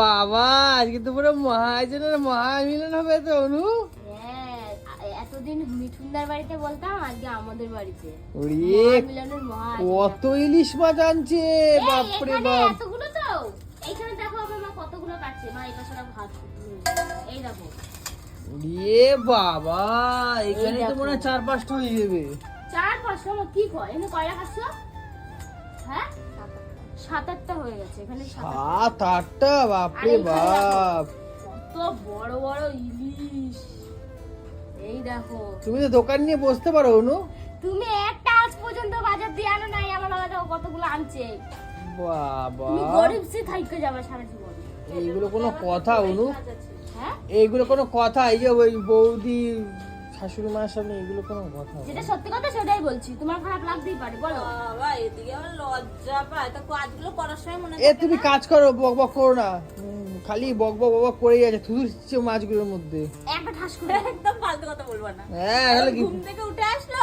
বাবা আজকে তো পুরো মহাজনের মহামিলন হবে তো অনু। এতদিন মিঠুনদার বাড়িতে বলতাম, আজকে আমাদের বাড়িতে মিলনের কত ইলিশ মাছ আনছে, বাপরে বাপ। এতগুলো তো এইখানে দেখো আমার মা কতগুলো কাটছে, মা এই পাশে ভাত, এই দেখো। বাবা এখানে তো মনে হয় 4-5টা হয়ে যাবে। 4-5টা কি কয় এনে কয়টা খাচ্ছ? হ্যাঁ 7-8টা হয়ে গেছে এখানে। 7-8টা, বাপরে বাপ কত বড় বড় ইলিশ। এই দেখো, তুমি তো দোকান নিয়ে বসতে পারো অনু। তুমি একটা আজ পর্যন্ত বাজার দিয়ে আনো নাই, আমার বাবা তো কতগুলো আনছে। বাবা তুমি গরিব সে থাইকে যাবে সারা জীবন। এইগুলো কোনো কথা অনু? হ্যাঁ এইগুলো কোনো কথা? এই যে ওই বৌদি শাশুড়ি মার সামনে এগুলো কোনো কথা? যেটা সত্যি কথা সেটাই বলছি, তোমার খারাপ লাগতেই পারে বলো। বাবা এদিকে আমার লজ্জা পায়, তো কাজগুলো করার সময় মনে তুমি কাজ করো, বকবক করো না, খালি বকবক করেই যাচ্ছে, থুতুচ্ছে মাছগুলোর মধ্যে। একটা ঠাস করে একদম ফালতু কথা বলবা না। হ্যাঁ তাহলে কি ঘুম থেকে উঠে আসলো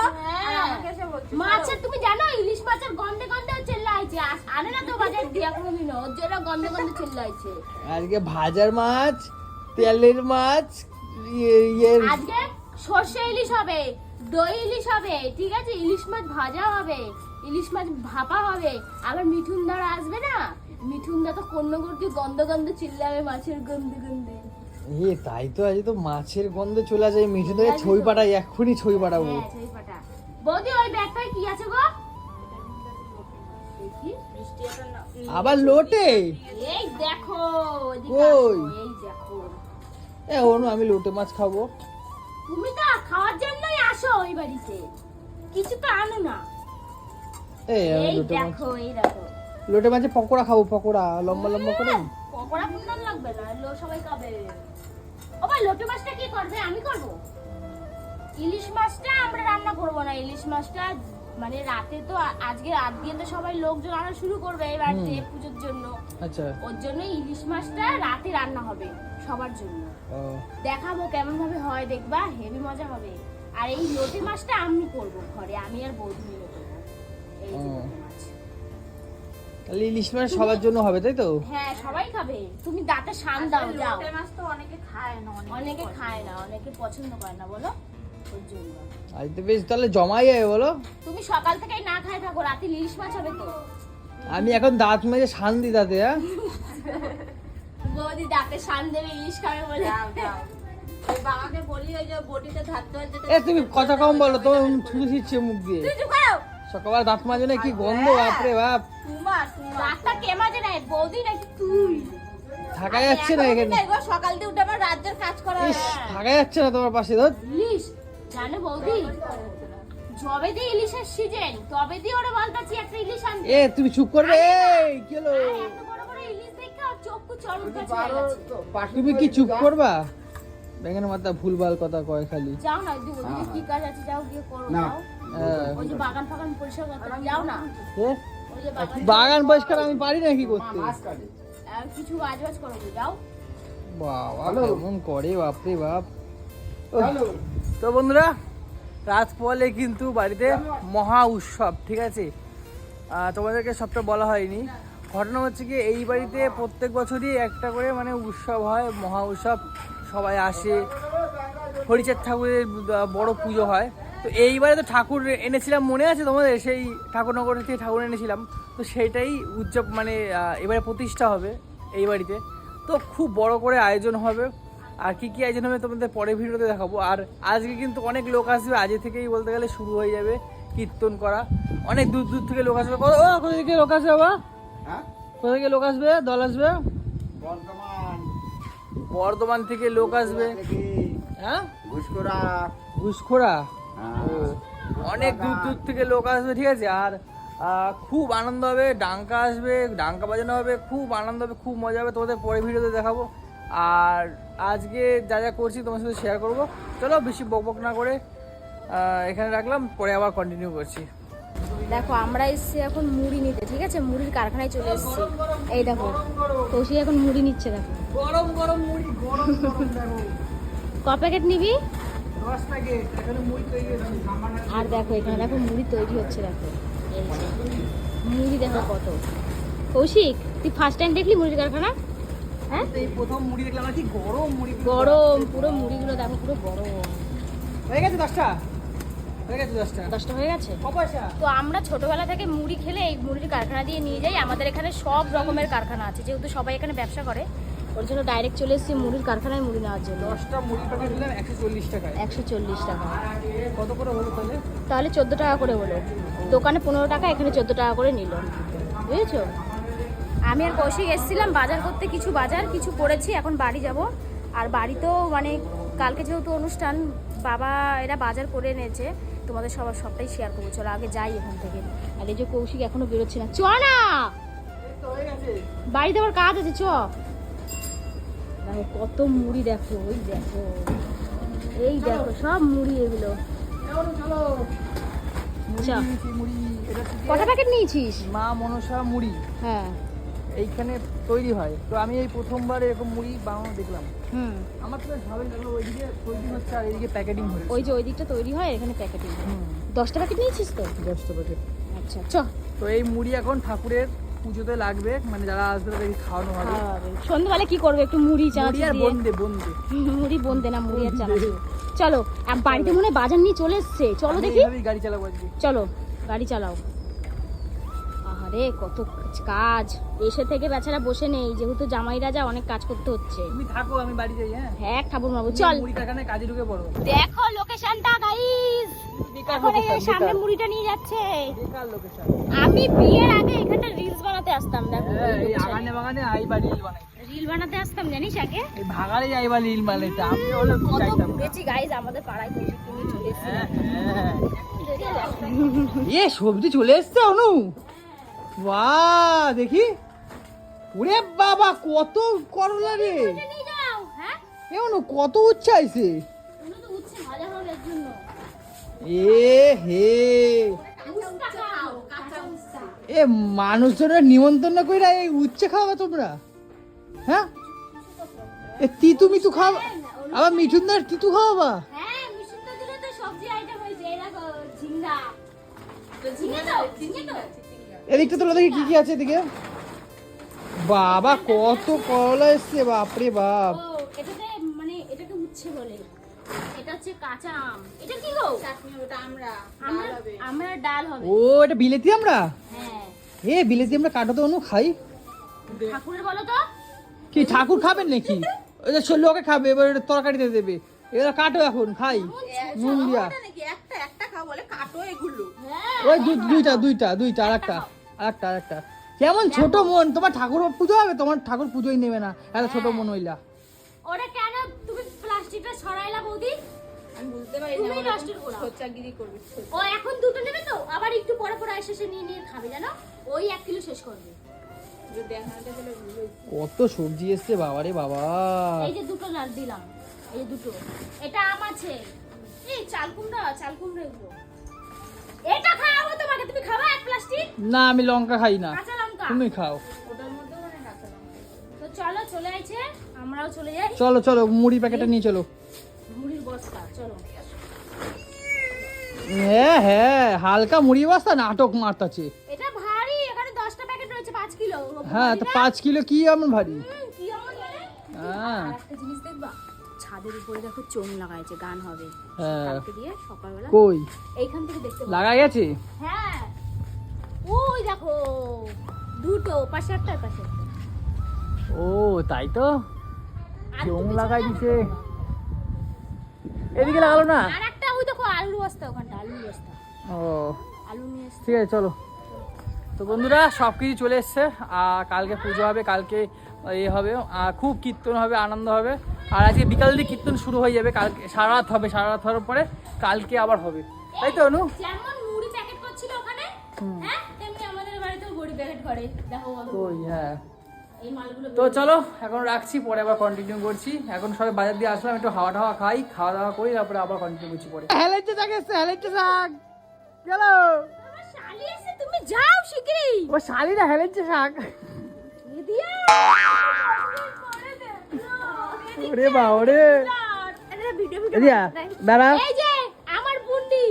আর আমাকে এসে বলছে মাছের, তুমি জানো ইলিশ মাছের গন্ধে গন্ধে চিল্লাইছে, আনে না তো বাজার দিয়া কোনোদিন, ওর জন্য গন্ধে গন্ধে চিল্লাইছে। আজকে ভাজার মাছ, তেলের মাছ, আজকে সর্ষে ইলিশ হবে, দই ইলিশ হবে, ঠিক আছে, ইলিশ মাছ ভাজা হবে, ইলিশ মাছ ভাপা হবে। আবার মিঠুনদারা আসবে না, মিঠুনদা তো কন্যগর্তি গন্ধ গন্ধ চিল্লাবে মাছের গন্ধে গন্ধে। তাই তো, আজ তো মাছের গন্ধে চলে যায়। মিঠে থেকে ছই পাঠাই, এক্ষুনি ছই পাঠাবো। হ্যাঁ ছই পাঠা। বৌদি ওই ব্যাগটায় কি আছে গো? আবার লোটে? এই দেখো কই? এই দেখো। অনু আমি লোটে মাছ খাবো। তুমি তো খাওয়ার জন্যই আসো ওই বাড়িতে, কিছু তো আনো না। এই দেখো, এই দেখো লোটে মাছের পকোড়া খাবো, পকোড়া লম্বা লম্বা করে। পকোড়া কুন্ডাল লাগবে না, সবাই খাবে। ও ভাই লোটে মাছটা কি করবে? আমি করব। ইলিশ মাছটা আমরা রান্না করব না, ইলিশ মাছটা মানে রাতে তো আজকে রাত দিয়ে তো সবাই লোকজন আনা শুরু করবে এই বাড়িতে পূজোর জন্য। আচ্ছা, ওর জন্য ইলিশ মাছটা রাতে রান্না হবে সবার জন্য। দেখাবো কেমন ভাবে হয়, দেখবা হেভি মজা হবে। আর এই লোটে মাছটা আমি করব ঘরে, আমি আর বৌদি মিলে করব। এই যে লোটে মাছ, তাহলে ইলিশ মাছ সবার জন্য হবে, তাই তো? হ্যাঁ সবাই খাবে। তুমি দাঁতে শান দাও, যাও। লোটে মাছ তো অনেকে খায় না, অনেকে খায় না, অনেকে পছন্দ করে না, বলো ওর জন্য। আজ তো বেশ তাহলে জমাই যাবে বলো। তুমি সকাল থেকেই না খায় থাকো, রাতে ইলিশ মাছ হবে তো। আমি এখন দাঁত মেজে শান দি দাঁতে। হ্যাঁ বৌদি দাঁতে শান দেবে, ইলিশ খাবে বলে। যাও যাও, ওই বাবাকে বলি ওই যে বটিতে ধারতে হয়। তুমি কথা কম বলো, তোমার ছুঁচে ছিটছে মুখ দিয়ে। তুই চুপ করো। সকালবেলা দাঁত মাজে না, কি গন্ধ, বাপরে বাপ। দাঁতটা কে মাজে না, বৌদি নাকি তুই? থাকা যাচ্ছে না এখানে, সকাল দিয়ে উঠে আমার রাজ্যের কাজ করা হয়। থাকা যাচ্ছে না তোমার পাশে। ধর ইলিশ জানো বৌদি, যবে দিয়ে ইলিশের সিজন তবে দিয়ে ওরা বলতাছি একটা ইলিশ আনতে। তুমি চুপ করবে? এই কি হলো? এত বড় বড় ইলিশ দেখে ওর চক্ষু চরম কাছে হয়ে গেছে। তুমি কি চুপ করবা? বেগানের মাথা ভুলভাল কথা কয় খালি। যাও না, ওদিকে কি কাজ আছে, যাও গিয়ে করো। যাও ওই যে বাগান ফাগান পরিষ্কার করতে যাও না। ওই যে বাগান পরিষ্কার আমি পারি নাকি করতে? আর কিছু কাজ বাজ করো, যাও। বাবা কেমন করে, বাপরে বাপ। তো বন্ধুরা, রাত পলে কিন্তু বাড়িতে মহা উৎসব, ঠিক আছে? তোমাদেরকে সবটা বলা হয়নি। ঘটনা হচ্ছে কি, এই বাড়িতে প্রত্যেক বছরই একটা করে মানে উৎসব হয়, মহা উৎসব। সবাই আসে, হরিচাঁদ ঠাকুরের বড় পুজো হয়। তো এইবারে তো ঠাকুর এনেছিলাম, মনে আছে তোমাদের? সেই ঠাকুরনগর থেকে ঠাকুর এনেছিলাম, তো সেইটাই উৎসব মানে এবারে প্রতিষ্ঠা হবে এই বাড়িতে। তো খুব বড় করে আয়োজন হবে। আর কি কি আয়োজন হবে তোমাদের পরের ভিডিওতে দেখাবো। আর আজকে কিন্তু অনেক লোক আসবে, আজকে থেকেই বলতে গেলে শুরু হয়ে যাবে কীর্তন করা। অনেক দূর দূর থেকে লোক আসবে। কোথা থেকে লোক আসবে বাবা? কোথা থেকে লোক আসবে? দল আসবে বর্ধমান থেকে লোক আসবে। হ্যাঁ ঘুষখোরা, অনেক দূর দূর থেকে লোক আসবে, ঠিক আছে? আর খুব আনন্দ হবে, ডাঙ্কা আসবে, ডাঙ্কা বাজানো হবে, খুব আনন্দ হবে, খুব মজা হবে। তোমাদের পরে ভিডিওতে দেখাবো। আর আজকে যা যা করছি তোমার সাথে শেয়ার করবো। চলো বেশি বকবক না করে এখানে রাখলাম, পরে আবার কন্টিনিউ করছি। দেখো আমরা এসেছি এখন মুড়ি নিতে, ঠিক আছে? মুড়ির কারখানায় চলে এসেছি। এই দেখো কৌশি এখন মুড়ি নিচ্ছে, দেখো গরম গরম মুড়ি, গরম গরম। দেখো ক প্যাকেট নিবি? 10 প্যাকেট। এখানে মুড়ি তৈরি হচ্ছে। আর দেখো এখানে দেখো মুড়ি তৈরি হচ্ছে, দেখো এই যে মুড়ি দেখো কত। কৌশিক, তুই ফার্স্ট টাইম দেখলি মুড়ির কারখানা? হ্যাঁ, এই প্রথম মুড়ি দেখলাম, আর কি গরম মুড়ি, গরম, পুরো মুড়িগুলো দেখো পুরো গরম। হয়ে গেছে 10টা, হয়ে গেছে 10টা। 10টা হয়ে গেছে। ক পয়সা? তো আমরা ছোটবেলা থেকে মুড়ি খেলে এই মুড়ির কারখানা দিয়ে নিয়ে যাই। আমাদের এখানে সব রকমের কারখানা আছে, যেহেতু সবাই এখানে ব্যবসা করে, ওর জন্য ডাইরেক্ট চলে এসেছি মুড়ির কারখানায় মুড়ি নেওয়ার জন্য। 10টা মুড়ি প্যাকেট দিলাম 140 টাকায়। 140 টাকা। কত করে হলো তাহলে? তাহলে 14 টাকা করে হলো। দোকানে 15 টাকা, এখানে 14 টাকা করে নিল, বুঝেছো? আমি আর কৌশিক এসেছিলাম বাজার করতে, কিছু বাজার কিছু করেছি, এখন বাড়ি যাব। আর বাড়িতেও মানে কালকে যেহেতু অনুষ্ঠান, বাবা এরা বাজার করে এনেছে, তোমাদের সবটাই শেয়ার করবো। চলো আগে যাই এখান থেকে। আর এই যে কৌশিক এখনো বেরোচ্ছে না, চ না, এই তো হয়ে গেছে। বাড়িতে আবার কাজ আছে, চ। দেখো কত মুড়ি, দেখো ওই দেখো, এই দেখো সব মুড়ি এগুলো। চলো চলো। মুড়ি চল। নিয়েছি, মুড়ি। এটা হচ্ছে কটা প্যাকেট নিয়েছিস? মা মনসা মুড়ি, হ্যাঁ। এইখানে তৈরি হয়। তো আমি এই প্রথমবার এরকম মুড়ি বানানো দেখলাম। হুম, আমার তো বেশ ভালোই লাগলো, ওইদিকে তৈরি হচ্ছে আর এইদিকে প্যাকেটিং হচ্ছে। ওই যে ওই দিকটা তৈরি হয়, এখানে প্যাকেটিং। 10টা প্যাকেট নিয়েছিস তো? 10টা প্যাকেট। আচ্ছা, চ। তো এই মুড়ি এখন ঠাকুরের পুজোতে লাগবে, মানে যারা আসবে তাদেরকে খাওয়ানো হবে। সন্ধ্যাবেলা কি করবে? একটু মুড়ি মুড়ি চানাচুর আর দিয়ে। বন্দে বন্দে। মুড়ি বন্দে না, মুড়ি আর চানাচুর। চলো, বাড়িতে মনে হয় বাজার নিয়ে চলে এসছে, চলো আমি দেখি। এইভাবেই গাড়ি চালাবো আজকে। চলো গাড়ি চালাও। আহারে কত কাজ, এসে থেকে বেচারা বসে নেই, যেহেতু জামাই রাজা অনেক কাজ করতে হচ্ছে। তুমি থাকো, আমি বাড়ি যাই। হ্যাঁ হ্যাঁ ঠাকুর মাবু, তুমি চল। মুড়ি কারখানায় কাজে ঢুকে পড়ো। দেখো লোকেশনটা গাইস, বেকার এখন এই লোকেশন, সামনে বেকার। মুড়িটা নিয়ে যাচ্ছে। বেকার লোকেশন। আমি বিয়ের আগে এখানটা রিলস বানাতে আসতাম, দেখো হ্যাঁ, এই আগানে বাগানে আইবা রিল বানাই। রিল বানাতে আসতাম, জানিস আগে এই ভাগাড়ে আইবা রিল বানাইতে আমি হলে কত চাইতাম। ঘুরেছি গাইস, আমাদের পাড়ায় কৌশিক নিয়ে চলে এসেছি। হ্যাঁ হ্যাঁ। এ সবজি চলে এসছে অনু, বাহ দেখি। ওরে বাবা কত করলা রে, নিয়ে যাও। হ্যাঁ, এ অনু কত উচ্ছে আইছে। তুমি তো উচ্ছে ভাজা হবে এর জন্য। এ হে, উস্তা খাও, কাঁচা উস্তা। এ মানুষজনের নিমন্ত্রণ কইরা এই উচ্ছে খাওয়া তোমরা? হ্যাঁ, এ তিতু মিতু খাওয়া, আবার মিঠুনদার তিতু খাওয়াবা? হ্যাঁ, মিশুনটা দিলে তো সবজি আইটেম হয়েছে। এই দেখো ঝিঙ্গা, ঝিঙ্গা দাও, ঝিঙ্গা দাও। এদিকটা তোলা দেখি কি কি আছে এদিকে। বাবা কত করলা এসছে, বাপরে বাপ। ও, এটাতে মানে এটাকে উচ্ছে বলে। এটা হচ্ছে কাঁচা আম। এটা কি গো? চাটনি, ওটা আমরা আমরা ডাল হবে। আমরা ডাল হবে। ও এটা বিলেতি আমরা, হ্যাঁ, এ বিলেতি আমরা কাটো তো অনু খাই। ঠাকুরের বলো তো। কি ঠাকুর খাবেন নাকি? ওই যে লোকে খাবে, এবার এটা তরকারিতে দেবে, এগুলো কাটো এখন খাই নুন দিয়া। ওটা নাকি একটা একটা খাও বলে, কাটো এগুলো। হ্যাঁ, ওই দুইটা আরেকটা। কেমন ছোট মন তোমার, ঠাকুর পুজো হবে, তোমার ঠাকুর পুজোই নেবে না, এত ছোট মন হইলা। ওটা কেন তুমি প্লাস্টিকটা সরাইলা বৌদি? আমি বুঝতে পারি তুমি না, নষ্ট করো। সোচ্চাগিরি করবি। ও এখন দুটো নেবে তো, আবার একটু পরে পরে এসে নিয়ে নিয়ে খাবে, জানো? ওই 1 কিলো শেষ করবে। দেখাতে গেলে ভুল হয়েছে। কত সবজি এসছে বাবারে বাবা। এই যে দুটো লাল দিলাম, এই যে দুটো। এটা আম আছে, এই চাল কুমড়া এগুলো। এটা খাওয়াবো তোমাকে, তুমি খাবা 1 প্লাস্টিক না আমি লঙ্কা খাই না, কাঁচা লঙ্কা। তুমি খাও। ওটার মধ্যে মানে রাখা লঙ্কা। তো চলো, চলে আইছে, আমরাও চলে যাই। চলো চলো মুড়ি প্যাকেটটা নিয়ে চলো। মুড়ির বস্তা, চলো। হ্যাঁ হ্যাঁ, হালকা মুড়ি বস্তা নাটক মারতাছে। এটা ভারী, এখানে 10টা প্যাকেট রয়েছে 5 কিলো। হ্যাঁ তো 5 কিলো কি এমন ভারী? কি এমন মানে? হ্যাঁ আর একটা জিনিস দেখবা, ছাদের উপরে দেখো চোঙ লাগাইছে, গান হবে হ্যাঁ। কালকে দিয়ে সকালবেলা। কই এইখান থেকে দেখতে পাবো। লাগা গেছে? হ্যাঁ, ওই দেখো দুটো, পাশে একটা আর পাশে একটা। ও তাই তো, আর চোঙ তুমি লাগাই চলে দিছে। আসো বাবা। এদিকে লাগালো না? আর একটা ওই দেখো আলু বস্তা, ওখানটা আলু বস্তা, ও আলু নিয়ে এসছে। ঠিক আছে চলো। তো বন্ধুরা সব কিছু চলে এসছে, আর কালকে পুজো হবে, কালকে এ হবে, খুব কীর্তন হবে, আনন্দ হবে। আর আজকে বিকাল দিয়ে কীর্তন শুরু হয়ে যাবে, কালকে সারা রাত হবে, সারা রাত হওয়ার পরে কালকে আবার হবে, তাই তো অনু? যেমন মুড়ি প্যাকেট করছিল ওখানে, হ্যাঁ তেমনি আমাদের বাড়িতেও বড়ি প্যাকেট করে, দেখো বলো। ওই হ্যাঁ। এই মালগুলো তো চলো এখন রাখছি, পরে আবার কন্টিনিউ করছি। এখন সবাই বাজার দিয়ে আসলাম, একটু হাওয়া টাওয়া খাই, খাওয়া দাওয়া করি, তারপরে আবার কন্টিনিউ করছি পরে। হেলাইতে শাক এসছে, হেলাইতে শাক চলো। আমার শালি এসে, তুমি যাও শিগগিরই। ও শালিরা হেলাইতে শাক, দিয়া ওরে বাবা রে। ভিডিও এদিয়া দাঁড়া, এই যে আমার বুন্ডি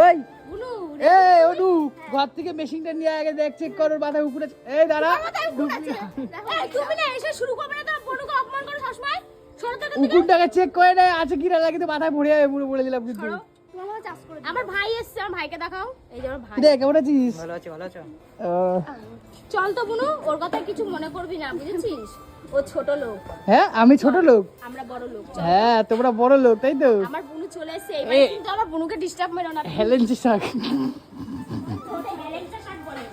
ওই বুনু এই অনু ঘর থেকে মেশিনটা নিয়ে আগে দেখ চেক করো মাথায় উপরে এই দাঁড়া তুমি না এসে শুরু করবে না তো বনুকে অপমান করো সবসময় সরো তো উকুনটাকে চেক করে না আছে কি না লাগে তো মাথায় ভরে যাবে পুরো বলে দিলাম কিন্তু আমার ভাই এসছে আমার ভাইকে দেখাও এই যে আমার ভাই রে কেমন আছিস ভালো আছি ভালো আছো চল তো বুনু ওর কথা কিছু মনে করবি না বুঝেছিস ও ছোট লোক হ্যাঁ আমি ছোট লোক আমরা বড় লোক চল। হ্যাঁ তোমরা বড় লোক তাই তো আমার বুনু চলে এসেছে এবারে কিন্তু আমার বুনুকে ডিস্টার্ব মেরো না হেলেঞ্চি শাক ওটা হেলেন্সা শাক বলে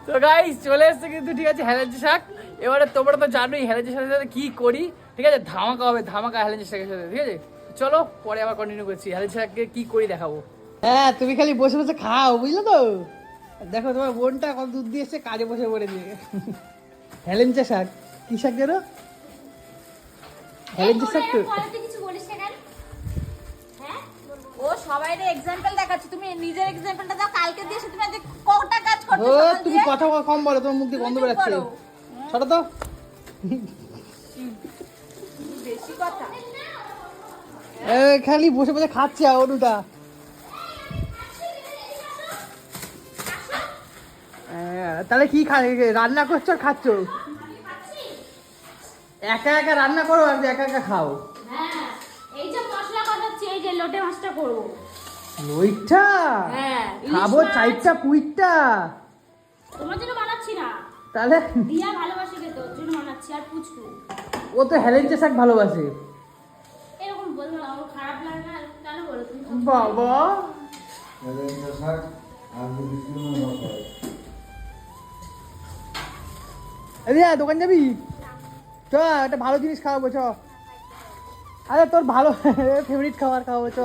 তো গাইস চলে এসছে কিন্তু ঠিক আছে হেলেঞ্চি শাক এবারে তোমরা তো জানোই হেলেঞ্চি শাকের সাথে কি করি ঠিক আছে ধামাকা হবে ধামাকা হেলেঞ্চি শাকের সাথে ঠিক আছে চলো পরে আবার কন্টিনিউ করছি হেলেঞ্চি শাককে কি করি দেখাবো হ্যাঁ তুমি খালি বসে বসে খাও বুঝলে তো দেখো তোমার বোনটা কত দুধ দিয়ে এসছে কাজে বসে পড়ে দিয়ে হেলেঞ্চি শাক কি শাক যেন হেলেঞ্চি শাক তো তুই কিছু বলিস না কেন হ্যাঁ ও সবাইরে এক্সাম্পল দেখাচ্ছ তুমি নিজের এক্সাম্পলটা দাও কালকে দিয়ে এসে তুমি আজ কটা কাজ ও করছো সকাল তুমি দিয়ে? কথা কম বলো তোমার মুখ দিয়ে গন্ধ তুমি চুপ বেরাচ্ছে করো। ছোট তো বেশি কথা খালি বসে বসে খাচ্ছে অনুটা তাহলে কি রান্না করছো আর খাচ্ছ একা একা রান্না করো আর একা একা খাও হ্যাঁ এই যে মশলা কষাচ্ছি এই যে লোটে মাছটা করবো ওইটা হ্যাঁ খাবো চারটা কুইটটা তোমার জন্য বানাচ্ছি না তাহলে দিয়া ভালোবাসে খেতে ওর জন্য বানাচ্ছি আর পুচকু ও তো হেলেঞ্চে শাক ভালোবাসে এরকম বলবো না আমার খারাপ লাগে না কেন বলো তুমি বাবা রিয়া দোকান যাবি চ একটা ভালো জিনিস খাওয়াবো চ আরে তোর ভালো ফেভারিট খাবার খাওয়াবো চ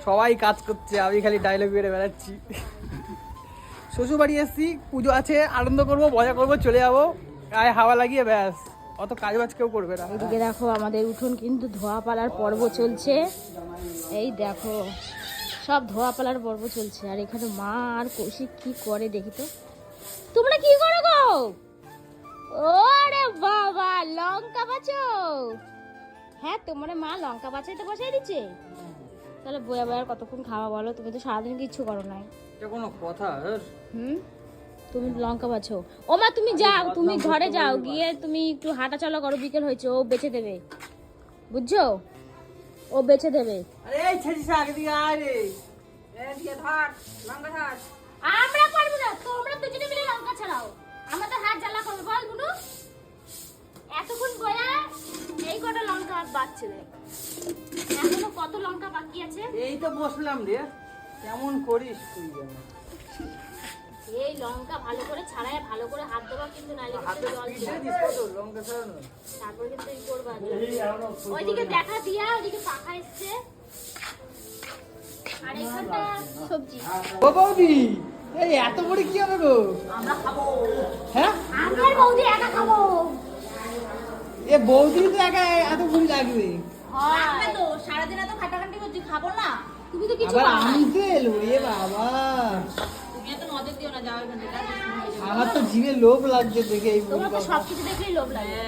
সবাই কাজ করছে আমি খালি ডায়লগ বেড়ে বেড়াচ্ছি শ্বশুর বাড়ি এসছি পুজো আছে আনন্দ করবো মজা করবো চলে যাবো গায়ে হাওয়া লাগিয়ে ব্যাস অত কাজ বাজ কেউ করবে না এদিকে দেখো আমাদের উঠোন কিন্তু ধোয়া পালার পর্ব চলছে এই দেখো সব ধোয়া পালার পর্ব চলছে আর এখানে মা আর কৌশিক কি করে দেখি তো তোমরা কি করো গো ওরে বাবা লঙ্কা বাছো হ্যাঁ তোমার মা লঙ্কা বাছাইতে বসাই দিচ্ছে তাহলে বয়া বয়ার কতক্ষণ খাওয়া বলো তুমি তো সারাদিন কিচ্ছু করো নাই এটা কোনো কথা হুম তুমি লঙ্কা বাছো ও মা তুমি যাও তুমি ঘরে যাও গিয়ে তুমি একটু হাঁটা চলা করো বিকেল হয়েছে ও বেচে দেবে বুঝছো ও বেচে দেবে আরে এই ছেড়ি শাক দিয়ে আয় রে দিয়ে ধর লঙ্কা ধর আমরা পারবো না তোমরা দুজনে মিলে লঙ্কা ছাড়াও আমাদের হাত জ্বালা করবে বল গুনু এতক্ষণ বয়া এই কটা লঙ্কা বাচ্চে দেয় এখনো কত লঙ্কা বাকি আছে এই তো বসলাম রে কেমন করিস তুই যেন এই লঙ্কা ভালো করে ছাড়ায় ভালো করে হাত দেবা কিন্তু নালে হাতে জল পিঠে দিবা। দিস কত লঙ্কা ছাড়ানো তারপর কিন্তু এই করবা ওইদিকে দেখা দিয়া ওইদিকে পাখা এসছে আর এখানটা সবজি ও বৌদি এই এত বড় কি হবে গো আমরা খাবো হ্যাঁ আমি আর বৌদি একা খাবো এ বৌদি তো একা এত বুড়ি লাগবে আমরা তো সারাদিন এত খাটাখাটি করছি খাবো না তুমি তো কিছু আবার খাও না। আনতে এলো রে বাবা তুমি এত নজর দিও না যাও এখান থেকে আমার তো জিভে লোভ লাগছে দেখে এই বুড়ি তোমার তো বাবা সবকিছু দেখলেই লোভ লাগে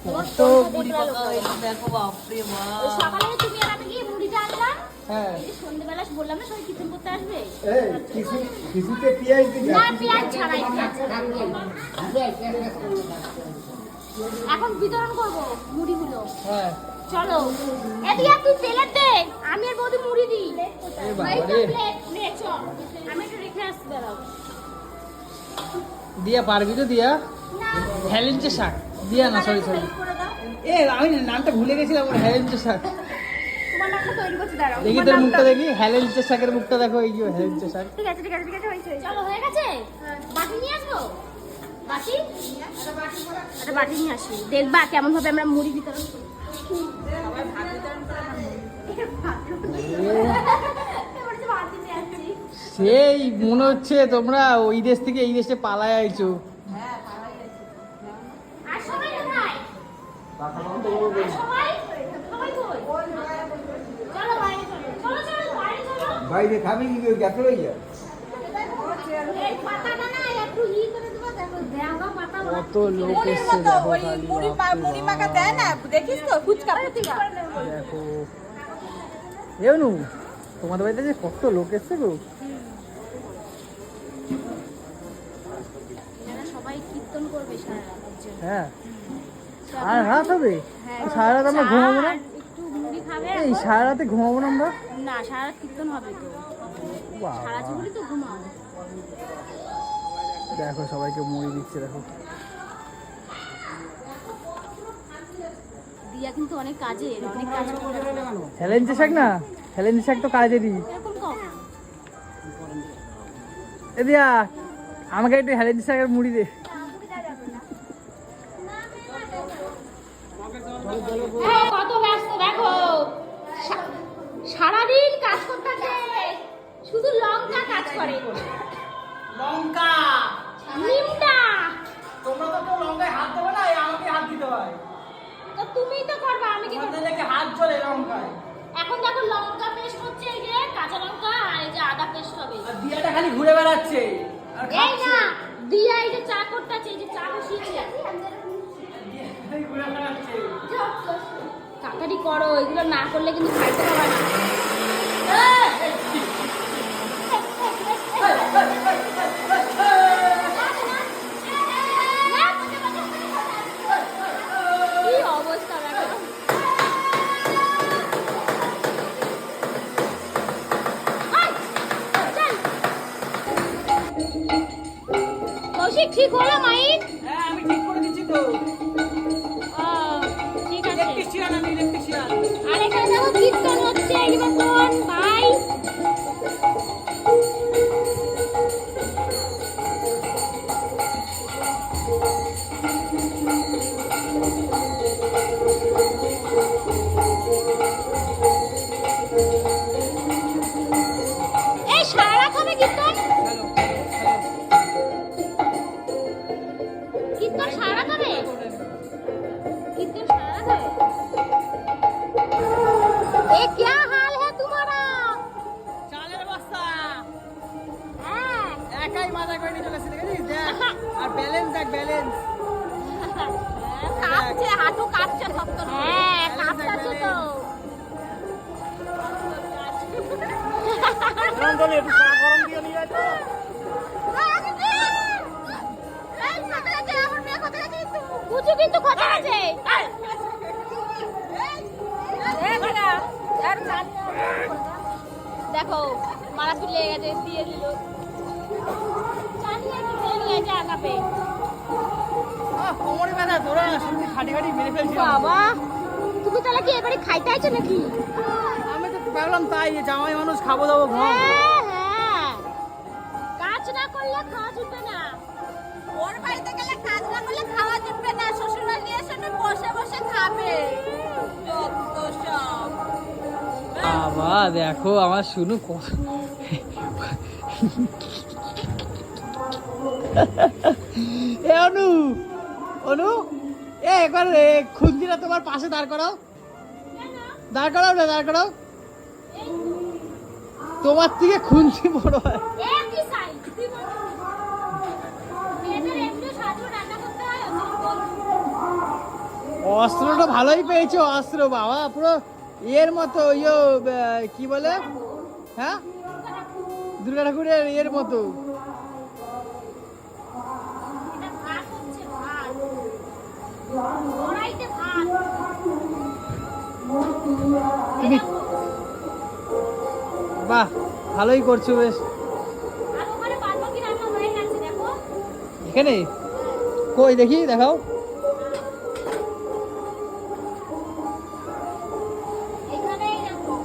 তোমার তো বুড়ি বাবা দেখো বাপরে বাপ ওই সকালে তুমি আর আমি গিয়ে মুড়িটা আনলাম হ্যাঁ এই যে সন্ধ্যেবেলা বললাম না সবাই টিফিন করতে আসবে কিছুতে পেঁয়াজ দিবি না পেঁয়াজ ছাড়াই পেঁয়াজ ছাড়াই। এখন বিতরণ করব মুড়িগুলো হ্যাঁ চলো এদিকে তুই প্লেট দে আমি আর বৌদি মুড়ি দিই এ বাবা এই তো রে। প্লেট নে চল আমি একটু রেখে আসতে দাঁড়াও দিয়া পারবি তো দিয়া না হেলেঞ্চে শাক দিয়া না সরি সরি এ আমি নামটা ভুলে গেছিলাম ওর হেলেঞ্চে শাক তোমার নামটা তৈরি করতে দাঁড়াও দেখি তোর মুখটা দেখি হেলেঞ্চে শাকের মুখটা দেখো এই যে হেলেঞ্চে শাক ঠিক আছে হয়েছে চলো হয়ে গেছে বাটি নিয়ে আসবো বাটি একটা বাটি নিয়ে আসি দেখবা কেমন ভাবে আমরা মুড়ি বিতরণ করি সবাই ভাত বিতরণ করে এবার তো ভাত দিতে আসছি। সেই মনে হচ্ছে তোমরা ওই দেশ থেকে এই দেশে পালায় আইছো আর সবাই কোথায় আর সবাই কই? চলো বাইরে চলো বাইরে চলো বাইরে খাবি কি গেছে ভাইয়া এই পাতাটা না একটু করে দেবো দেখো দেওয়া পাতা কত লোক মুড়ির এসছে মতো দেখো ওই খালি মুড়ি বাপরে মুড়ি বাপ। মাখা দেয় না দেখিস তো ফুচকা ফুচকা দেখো এমনু তোমাদের বাড়িতে যে কত লোক এসছে গো। এখানে সবাই কীর্তন করবে সারা রাতের জন্য। হ্যাঁ সারা রাত হবে? সারা রাত আমরা ঘুমাবো না? একটু মুড়ি খাবে এই এখন। সারা রাতে ঘুমাবো না আমরা? না, সারা রাত কীর্তন হবে তো, সারা বাবা, জীবনই তো ঘুমাও। দেখো সবাইকে মুড়ি দিচ্ছে দেখো। দিয়া কিন্তু অনেক কাজের, অনেক কাজ করে। হেলেঞ্চি শাক না, হেলেঞ্চি শাক তো কাজেরই। এরকম কম। এ দিয়া আমাকে একটু হেলেঞ্চি শাকের মুড়ি দে। এই কত ব্যস্ত দেখো, সারাদিন কাজ করতেছে, শুধু লঙ্কা কাজ করে। লঙ্কা নিমটা তোমরা তো কেউ লঙ্কায় হাত দেবে না, আমাকে হাত দিতে হয়। তো তুমিই তো করবা, আমি কি করব? আমাদের নাকি হাত জ্বলে লঙ্কায়। এখন দেখো লঙ্কা পেস্ট হচ্ছে, এই যে কাঁচা লঙ্কা আর এই যে আদা পেস্ট হবে। আর দিয়াটা খালি ঘুরে বেড়াচ্ছে আর এই খাচ্ছে। না দিয়া এই যে চা করতেছে, এই যে চা বসিয়েছে। খালি ঘুরে বেড়াচ্ছে। তাড়াতাড়ি করো, এগুলো না করলে কিন্তু খাইতে পারবা না। কি অবস্থা দেখো। কৌশিক ঠিক হলো মাইক? হ্যাঁ আমি ঠিক করে দিচ্ছি তো। ঠিক আছে। ইলেকট্রিশিয়ান, আমি ইলেকট্রিশিয়ান। আর এখানে দেখো কীর্তন হচ্ছে, এই মতন ভাই। এই সারা রাত হবে কীর্তন? কীর্তন সারা রাত হবে? কীর্তন সারা রাত হবে? ये क्या हाल है तुम्हारा? চালের বস্তা হ্যাঁ একাই মাথা করে নিয়ে চলেছে, দেখেছিস? দেখ আর ব্যালেন্স, দেখ ব্যালেন্স। কাঁপছে, হাঁটু কাঁপছে শক্ত। হ্যাঁ কাঁপতাছে তো। রন্ধনে একটু চা গরম দিয়ে নিয়ে যাচ্ছ। কুচু কিন্তু খোঁজা আছে। দেখো মারা তুলে গেছে, দিয়ে দিল। জানিয়ে কি খেয়ে নিয়ে যা কাপে। কোমরে ব্যথা, তোরা শুধু খাটি খাটি মেরে ফেলছিস। বাবা তুমি তাহলে কি এবারে খাইতে আইছো নাকি? আমি তো ভাবলাম তাই, যে জামাই মানুষ খাবো দাবো ঘুম। হ্যাঁ হ্যাঁ, কাজ না করলে খাওয়া জুটবে না। ওর বাড়িতে গেলে কাজ না করলে খাওয়া জুটবে না, শ্বশুরবাড়ি এসে বসে বসে খাবে। যত সব। বাবা দেখো আমার শুনু কত এ অনু, অনু এ একবার খুন্তিটা তোমার পাশে দাঁড় করাও, দাঁড় করাও না, দাঁড় করাও। তোমার থেকে খুন্তি বড় হয়। একই সাইজ তুই বল। এদের একটু সাজু রান্না করতে হয়, অস্ত্রটা ভালোই পেয়েছো, অস্ত্র বাবা পুরো এর মতো ইয়ে কি বলে, হ্যাঁ দুর্গা ঠাকুরের এর মতো। এটা ভাত হচ্ছে, ভাত কড়াইতে ভাত। তুমি বাহ ভালোই করছো বেশ। আর ওখানে বাদবাকি রান্না হয়ে গেছে দেখো। এখানে কই দেখি, দেখাও। এখানেই দেখো।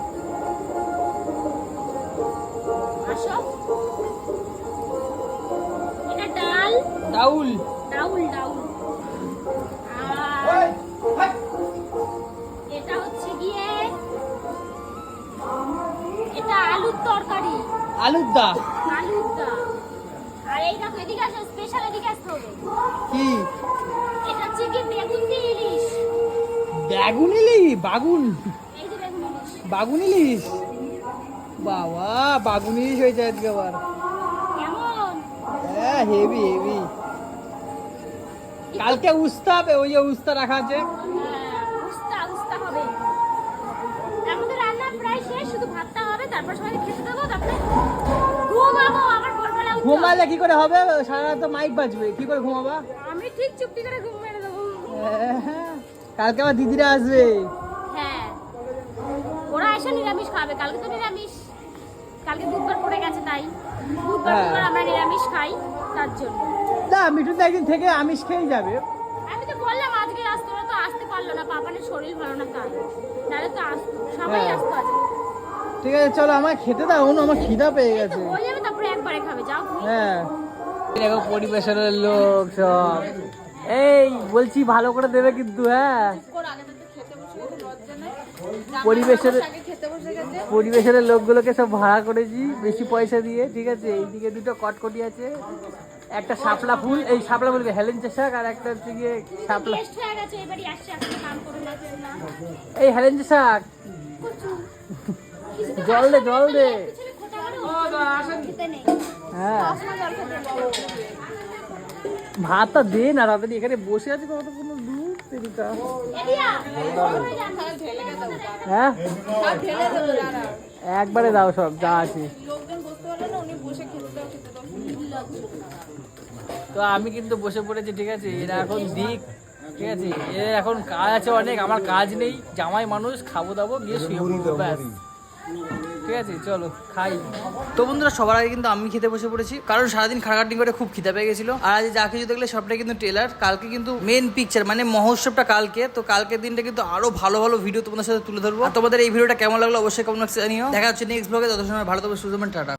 আসো। এটা ডাল, ডাউল ডাউল ডাউল। আর এটা হচ্ছে গিয়ে, এটা আলুর তরকারি, আলুর দা। আলুর ডাল। আর এই দেখো এদিকে আসো, স্পেশাল এদিকে আসতে হবে। কি এটা হচ্ছে কি বেগুন দিয়ে ইলিশ। বেগুন ইলিশ? বাগুন, এই যে বেগুন ইলিশ। বাগুন ইলিশ বাবা, বাগুন ইলিশ হয়েছে আজকে আবার। কেমন? হ্যাঁ হেভি হেভি। কালকে উস্তা হবে, ওই যে উস্তা রাখা আছে। উস্তা উস্তা হবে। আমাদের রান্না প্রায় শেষ, শুধু তারপর সবাই খেতে দেবো, তারপরে ঘুমাবো। আবার ভোরবেলা উঠতে হবে। ঘুমালে কি করে হবে, সারা রাত তো মাইক বাজবে, কি করে ঘুমাবা? আমি ঠিক চুপটি করে ঘুম মেরে দেবো। কালকে আবার দিদিরা আসবে। হ্যাঁ, ওরা এসে নিরামিষ খাবে। কালকে তো নিরামিষ, কালকে বুধবার পড়ে গেছে, তাই বুধবার হ্যাঁ। বুধবার আমরা নিরামিষ খাই, তার জন্য। না, মিঠুন তো একদিন থেকে আমিষ খেয়েই যাবে। আমি তো বললাম আজকে আসতো, ওরা তো আসতে পারলো না, পাপানের শরীর ভালো না তাই, নাহলে তো আসতো, সবাই হ্যাঁ। আসতো আজকে। ঠিক আছে চলো, আমার খেতে দাও, অনু আমার খিদা পেয়ে এই তো গেছে। হয়ে যাবে, তারপরে একবারে খাবে, যাও তুমি। হ্যাঁ, দেখো পরিবেশনের লোক সব। এই বলছি ভালো করে দেবে কিন্তু। হ্যাঁ, পরিবেশের লোকগুলোকে সব ভাড়া করেছি বেশি পয়সা দিয়ে, ঠিক আছে। এইদিকে দুটো কটকটি আছে, একটা শাপলা ফুল, এই শাপলা ফুল হেলেঞ্চা শাক, আর একটা হচ্ছে গিয়ে শাপলা, টেস্ট হয়ে গেছে, এবারই আসছে, এখনো কাম করে না না। এই হেলেঞ্চা শাক। জল দে, জল দে। পিছনে খোঁটা মারো। খেতে নেই। হ্যাঁ, আসলে জল খেতে নেই। ভাতটা দে না রাতে, এখানে বসে আছে কত কোনো দূর তেরিকা। এদিয়া, ওই যান। হ্যাঁ, সব ঢেলে দেবো দাঁড়া। একবারে দাও সব যা আছে। লোকজন বসতে পারলে না, উনি বসে খেতে দাও, খেতে দাও। তো আমি কিন্তু বসে পড়েছি, ঠিক আছে। এরা এখন দিক, ঠিক আছে। এর এখন কাজ আছে অনেক, আমার কাজ নেই। জামাই মানুষ, খাবো দাবো, গিয়ে শুয়ে পড়বো, ব্যাস। ঠিক আছে চলো খাই। তো বন্ধুরা, সবার আগে কিন্তু আমি খেতে বসে পড়েছি, কারণ সারাদিন খাটাখাটনি করে খুব খিদে পেয়ে গেছিল। আর আজ যা কিছু দেখলে সবটাই কিন্তু ট্রেলার, কালকে কিন্তু মেন পিকচার, মানে মহোৎসবটা কালকে। তো কালকের দিনটা কিন্তু আরো ভালো ভালো ভিডিও তোমাদের সাথে তুলে ধরবো। আর তোমাদের এই ভিডিওটা কেমন লাগলো অবশ্যই কমেন্ট বক্সে জানিও। দেখা হচ্ছে নেক্সট ব্লগে, তত সময় ভালো থাকবে, সুস্থ থাকবেন, টাটা।